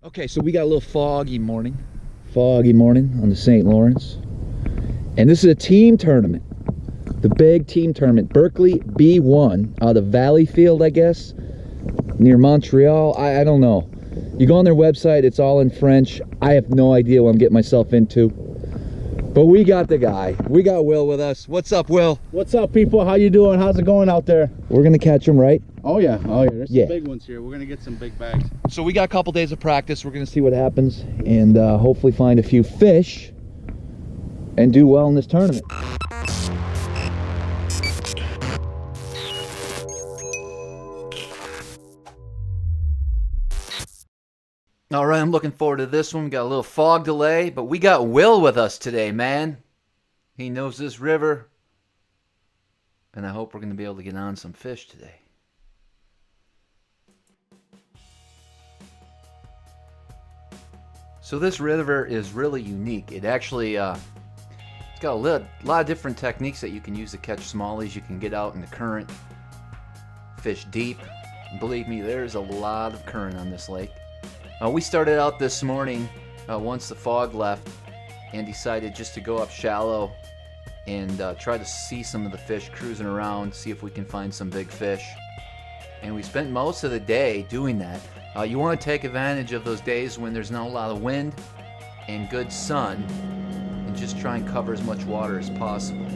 Okay, so we got a little foggy morning on the St. Lawrence, and this is a team tournament, the big team tournament, Berkley B1 out of Valley Field, I guess, near Montreal. I don't know. You go on their website, it's all in French. I have no idea what I'm getting myself into, but we got the guy. We got Will with us. What's up, Will? What's up, people? How you doing? How's it going out there? We're gonna catch him, right? Oh yeah, there's some big ones here. We're gonna get some big bags. So we got a couple days of practice. We're gonna see what happens and hopefully find a few fish and do well in this tournament. All right, I'm looking forward to this one. We got a little fog delay, but we got Will with us today, man. He knows this river, and I hope we're gonna be able to get on some fish today. So this river is really unique. It actually, it's got a lot of different techniques that you can use to catch smallies. You can get out in the current, fish deep. And believe me, there's a lot of current on this lake. We started out this morning once the fog left and decided just to go up shallow and try to see some of the fish cruising around, see if we can find some big fish. And we spent most of the day doing that. You want to take advantage of those days when there's not a lot of wind and good sun, and just try and cover as much water as possible.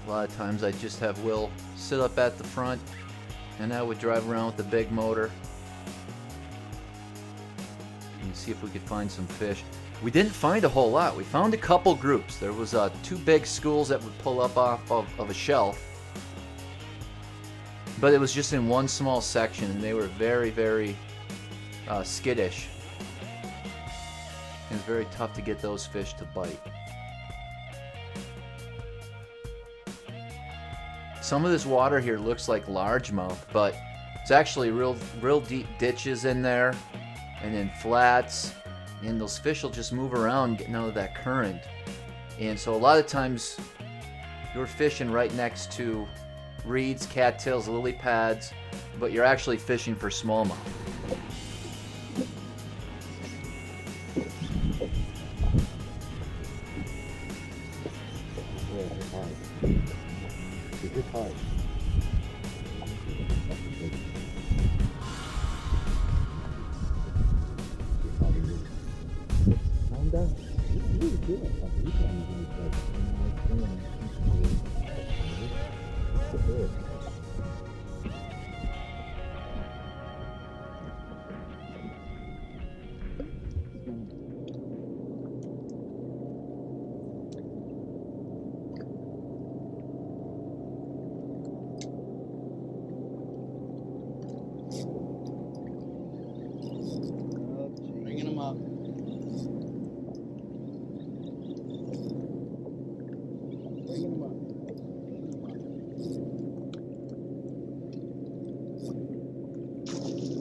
A lot of times I just have Will sit up at the front and I would drive around with the big motor and see if we could find some fish. We didn't find a whole lot. We found a couple groups. There was two big schools that would pull up off of a shelf, but it was just in one small section, and they were very, very skittish. It was very tough to get those fish to bite. Some of this water here looks like largemouth, but it's actually real deep ditches in there, and then flats. And those fish will just move around getting out of that current. And so a lot of times you're fishing right next to reeds, cattails, lily pads, but you're actually fishing for smallmouth.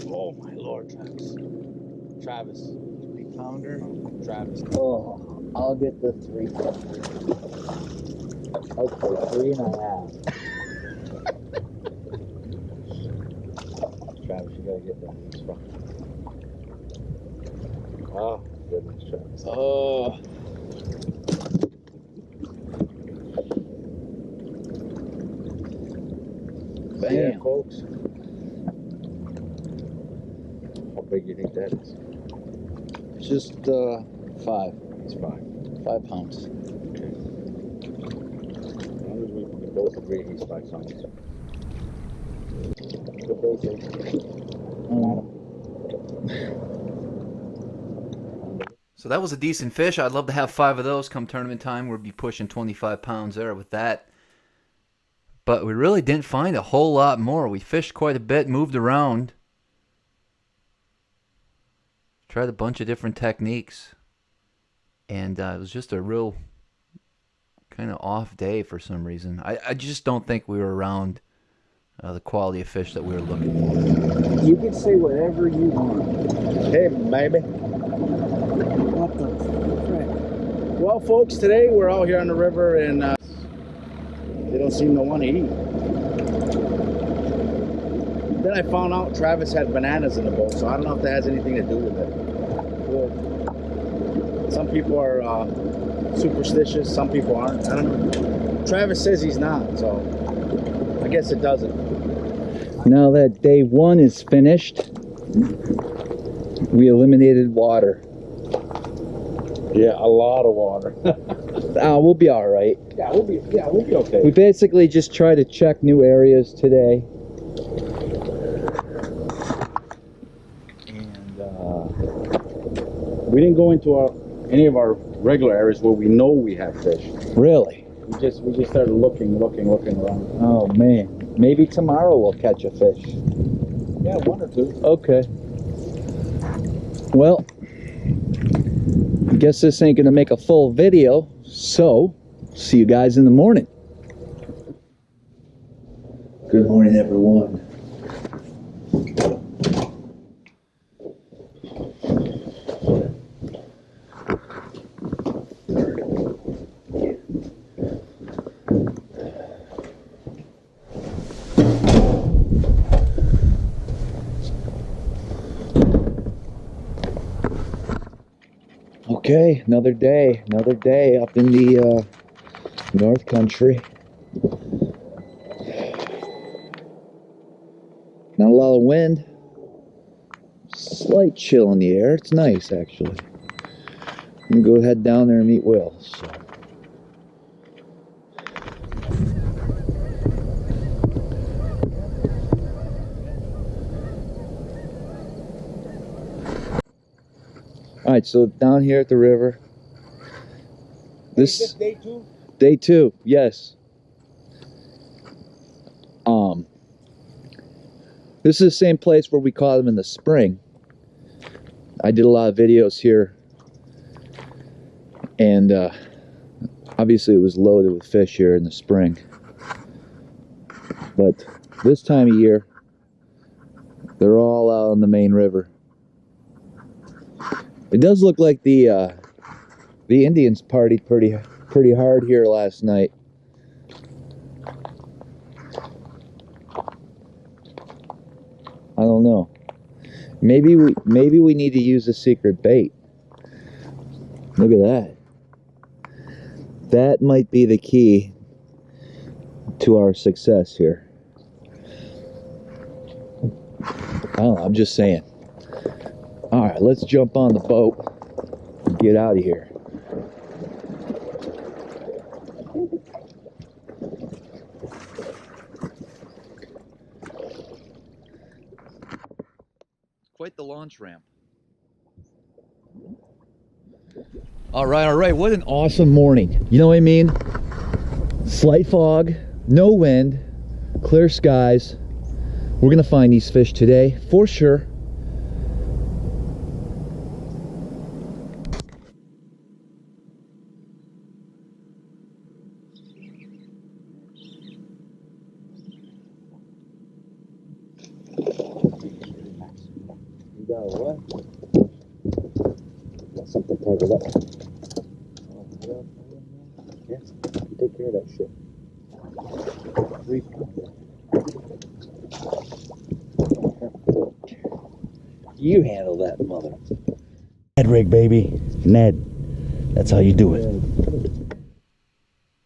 Oh my Lord, Travis. 3-pounder, Travis. Oh, I'll get the 3 pounder. Okay, 3.5. Travis, you gotta get that. Oh, goodness, Travis. Oh. Bam. Yeah, folks. How big do you think that is? Just 5. It's 5. 5 pounds. Okay. As long as we can both agree he's 5 pounds. Good bait, So that was a decent fish. I'd love to have 5 of those come tournament time. We'd be pushing 25 pounds there with that. But we really didn't find a whole lot more. We fished quite a bit, moved around. Tried a bunch of different techniques. And it was just a real kind of off day for some reason. I just don't think we were around the quality of fish that we were looking for. You can say whatever you want. Hey, baby. What the frick? Well, folks, today we're out here on the river and they don't seem to want to eat. I found out Travis had bananas in the boat, so I don't know if that has anything to do with it. Some people are superstitious, some people aren't. I don't know. Travis says he's not, so I guess it doesn't. Now that day one is finished, we eliminated water. Yeah, a lot of water. We'll be all right. Yeah, we'll be okay. We basically just try to check new areas today. And We didn't go into any of our regular areas where we know we have fish. really? We just started looking around. Oh man. Maybe tomorrow we'll catch a fish. Yeah, one or two. Okay. Well, I guess this ain't gonna make a full video, so see you guys in the morning. Good morning, everyone. Okay, another day up in the North Country. Not a lot of wind. Slight chill in the air. It's nice, actually. I'm gonna go head down there and meet Will. So. All right, so down here at the river. This Day two? Day two, yes. This is the same place where we caught them in the spring. I did a lot of videos here, and obviously it was loaded with fish here in the spring. But this time of year, they're all out on the main river. It does look like the Indians partied pretty hard here last night. I don't know. Maybe we need to use a secret bait. Look at that. That might be the key to our success here. I don't know, I'm just saying. All right, let's jump on the boat and get out of here. Quite the launch ramp. All right, what an awesome morning. You know what I mean? Slight fog, no wind, clear skies. We're gonna find these fish today, for sure. You got what? Got something tangled up. Yeah, you take care of that shit. 3 pounds. You handle that, mother. Ned rig, baby. Ned. That's how you do it.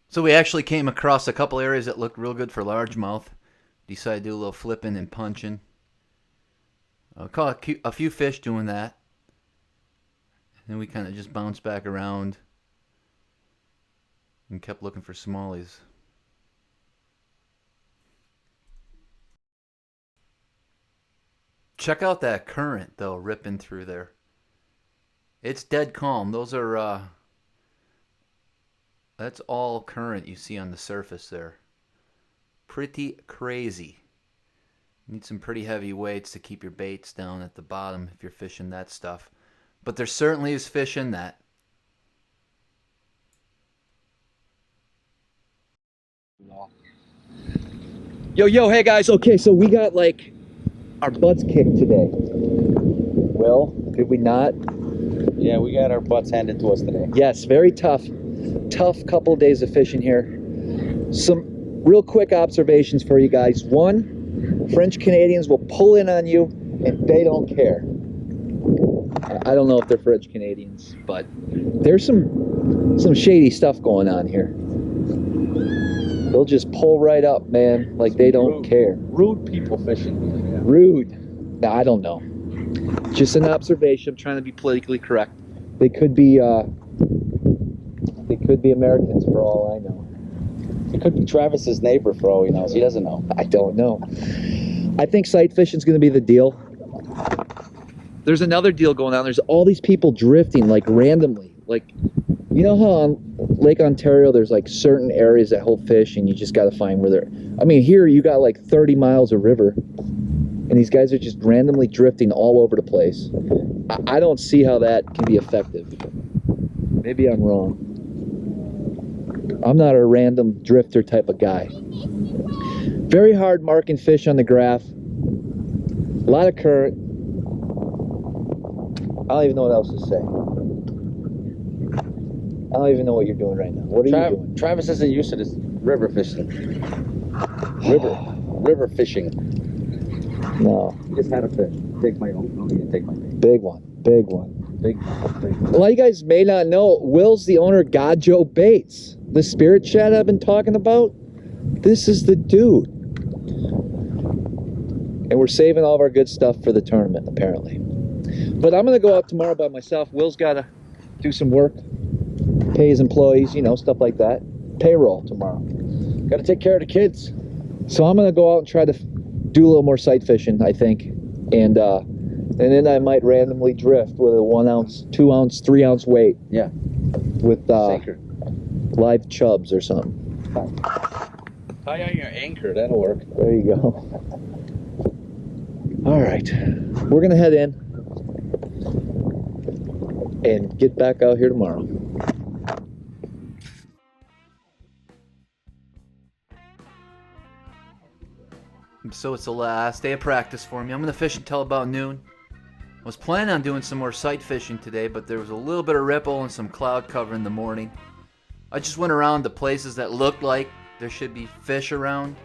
So we actually came across a couple areas that looked real good for largemouth. Decided to do a little flipping and punching. Caught a few fish doing that. And then we kind of just bounced back around and kept looking for smallies. Check out that current though, ripping through there. It's dead calm. Those are that's all current you see on the surface there. Pretty crazy. Need some pretty heavy weights to keep your baits down at the bottom if you're fishing that stuff. But there certainly is fish in that. Yo, hey guys. Okay, so we got like our butts kicked today. Well, did we not? Yeah, we got our butts handed to us today. Yes, very tough couple days of fishing here. Some real quick observations for you guys. One, French Canadians will pull in on you and they don't care. I don't know if they're French Canadians, but there's some shady stuff going on here. They'll just pull right up, man, like they don't care. Rude people fishing. Yeah. Rude. Nah, I don't know. Just an observation. I'm trying to be politically correct. They could be Americans for all I know. It could be Travis's neighbor for all he knows. He doesn't know. I don't know. I think sight fishing is going to be the deal. There's another deal going on. There's all these people drifting like randomly. Like, you know how on Lake Ontario there's like certain areas that hold fish and you just got to find where they're. I mean, here you got like 30 miles of river and these guys are just randomly drifting all over the place. I don't see how that can be effective. Maybe I'm wrong. I'm not a random drifter type of guy. Very hard marking fish on the graph. A lot of current. I don't even know what else to say. I don't even know what you're doing right now. What are you doing? Travis isn't used to this river fishing. River fishing. No. He just had a fish. Take my own. No, he didn't take my bait. Big one. Big one. Big one. A lot of you guys may not know, Will's the owner of Gajo Baits. The spirit chat I've been talking about. This is the dude. And we're saving all of our good stuff for the tournament, apparently. But I'm going to go out tomorrow by myself. Will's got to do some work. Pay his employees, you know, stuff like that. Payroll tomorrow. Got to take care of the kids. So I'm going to go out and try to do a little more sight fishing, I think. And then I might randomly drift with a 1 ounce, 2 ounce, 3 ounce weight. Yeah. With live chubs or something. Tie on your anchor. That'll work. There you go. All right. We're going to head in and get back out here tomorrow. So it's the last day of practice for me. I'm going to fish until about noon. I was planning on doing some more sight fishing today, but there was a little bit of ripple and some cloud cover in the morning. I just went around the places that looked like there should be fish around.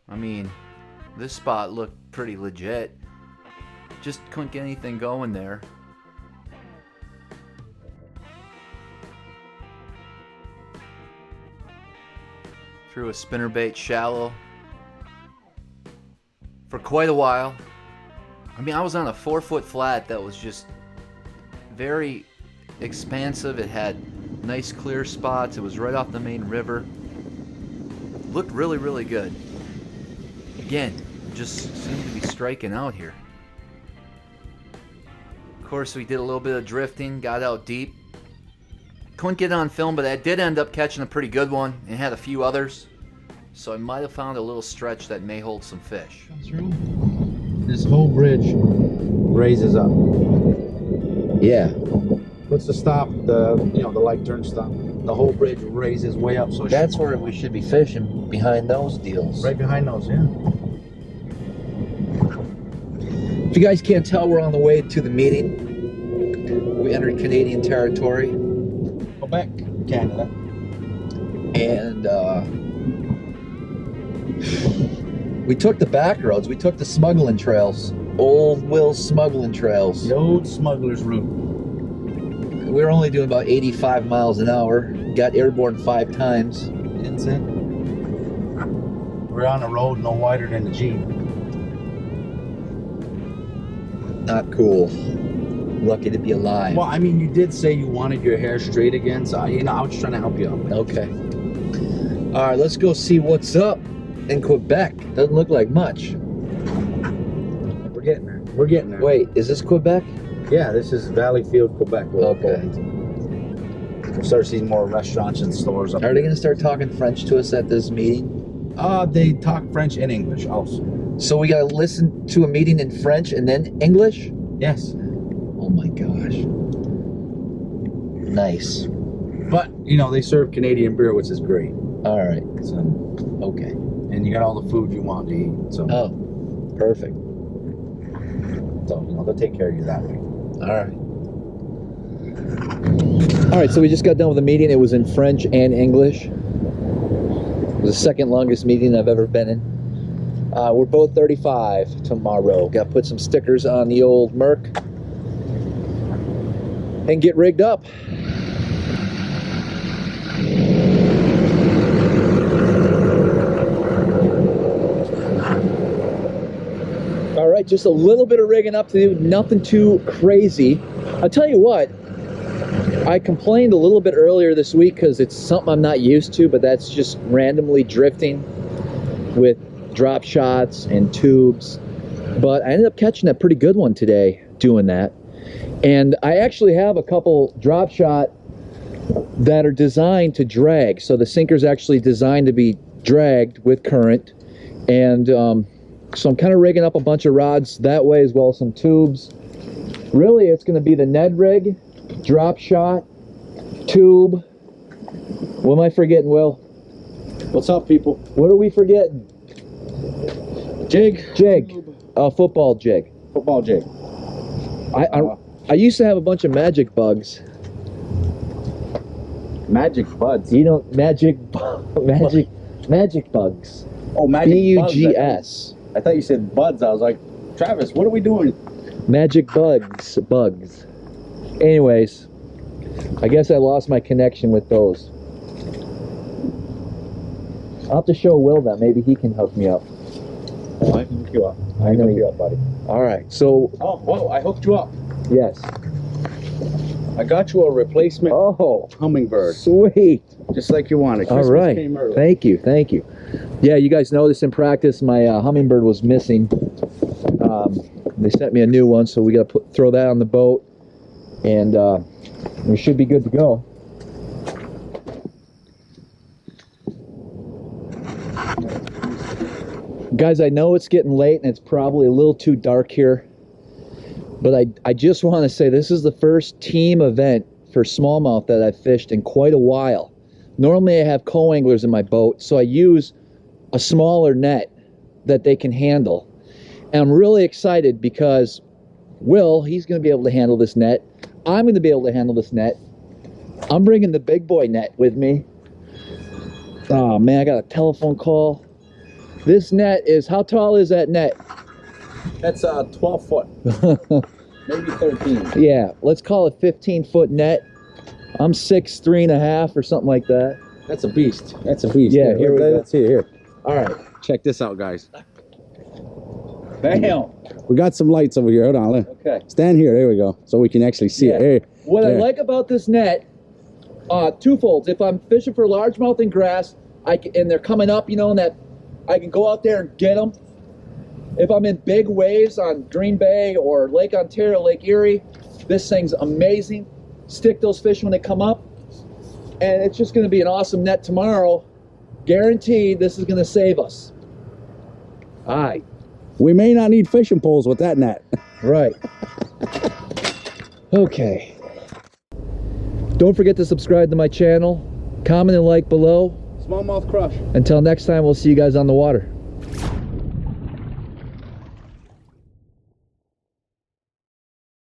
I mean, this spot looked pretty legit. Just couldn't get anything going there. Threw a spinnerbait shallow for quite a while. I mean, I was on a 4-foot flat that was just very expansive. It had nice clear spots. It was right off the main river. Looked really, really good. Again, just seemed to be striking out here. Of course, we did a little bit of drifting, got out deep. Couldn't get it on film, but I did end up catching a pretty good one and had a few others. So I might have found a little stretch that may hold some fish. This whole bridge raises up. Yeah. What's the stop? The light turn stop. The whole bridge raises way up. So That's where we should be fishing, behind those deals. right behind those, yeah. If you guys can't tell, we're on the way to the meeting. We entered Canadian territory. Quebec, Canada. And we took the back roads. We took the smuggling trails. Old Will's smuggling trails. The old smuggler's route. We were only doing about 85 miles an hour. Got airborne 5 times. That's it. We're on a road no wider than the Jeep. Not cool. Lucky to be alive. Well, I mean, you did say you wanted your hair straight again, so I was just trying to help you out. Okay. All right, let's go see what's up in Quebec. Doesn't look like much. We're getting there. We're getting there. Wait, is this Quebec? Yeah, this is Valley Field Quebec. Okay. We'll start seeing more restaurants and stores up Are they here. going to start talking French to us at this meeting? They talk French and English also. So we got to listen to a meeting in French and then English? Yes. Oh my gosh. Nice. But, they serve Canadian beer, which is great. All right. So, Okay. and you got all the food you want to eat. So, Oh, perfect. they'll take care of you that way. All right. All right, so we just got done with the meeting. It was in French and English. It was the second longest meeting I've ever been in. We're both 35 tomorrow. Got to put some stickers on the old Merc and get rigged up. All right, just a little bit of rigging up to do, nothing too crazy. I'll tell you what, I complained a little bit earlier this week because it's something I'm not used to, but that's just randomly drifting with drop shots and tubes. But I ended up catching a pretty good one today doing that. And I actually have a couple drop shot that are designed to drag. So the sinker's actually designed to be dragged with current. And so I'm kind of rigging up a bunch of rods that way, as well as some tubes. Really, it's going to be the Ned rig, drop shot, tube. What am I forgetting, Will? What's up, people? What are we forgetting? Jig. Jig. Football jig. Football jig. I used to have a bunch of magic bugs. Magic buds. You know, magic bugs. Oh, magic B-U-G-S. I thought you said buds. I was like, Travis, what are we doing? Magic bugs. Anyways, I guess I lost my connection with those. I'll have to show Will that. Maybe he can hook me up. Oh, I can hook you up. I know hook you you up, buddy. All right. So. Oh, whoa! I hooked you up. Yes. I got you a replacement hummingbird, sweet. just like you wanted. All Christmas right. came early. Thank you. Yeah, you guys noticed in practice my hummingbird was missing. They sent me a new one, so we got to throw that on the boat, and we should be good to go. Guys, I know it's getting late and it's probably a little too dark here, but I just want to say this is the first team event for smallmouth that I've fished in quite a while. Normally I have co-anglers in my boat, so I use a smaller net that they can handle. And I'm really excited because Will, he's going to be able to handle this net. I'm going to be able to handle this net. I'm bringing the big boy net with me. Oh man, I got a telephone call. This net is, how tall is that net? That's 12 foot, maybe 13. Yeah, let's call it 15-foot net. I'm 6'3.5" or something like that. That's a beast. That's a beast. Yeah, here we go. Let's see it here. All right. Check this out, guys. Bam. We got some lights over here. Hold on. Okay. Stand here. There we go. So we can actually see it. Hey, what I there. like about this net, twofolds. If I'm fishing for largemouth and grass, and they're coming up, you know, and that I can go out there and get them. If I'm in big waves on Green Bay or Lake Ontario, Lake Erie, this thing's amazing. Stick those fish when they come up, and it's just going to be an awesome net tomorrow. Guaranteed, this is going to save us. All right. We may not need fishing poles with that net. Right. Okay. Don't forget to subscribe to my channel. Comment and like below. Smallmouth Crush. Until next time, we'll see you guys on the water.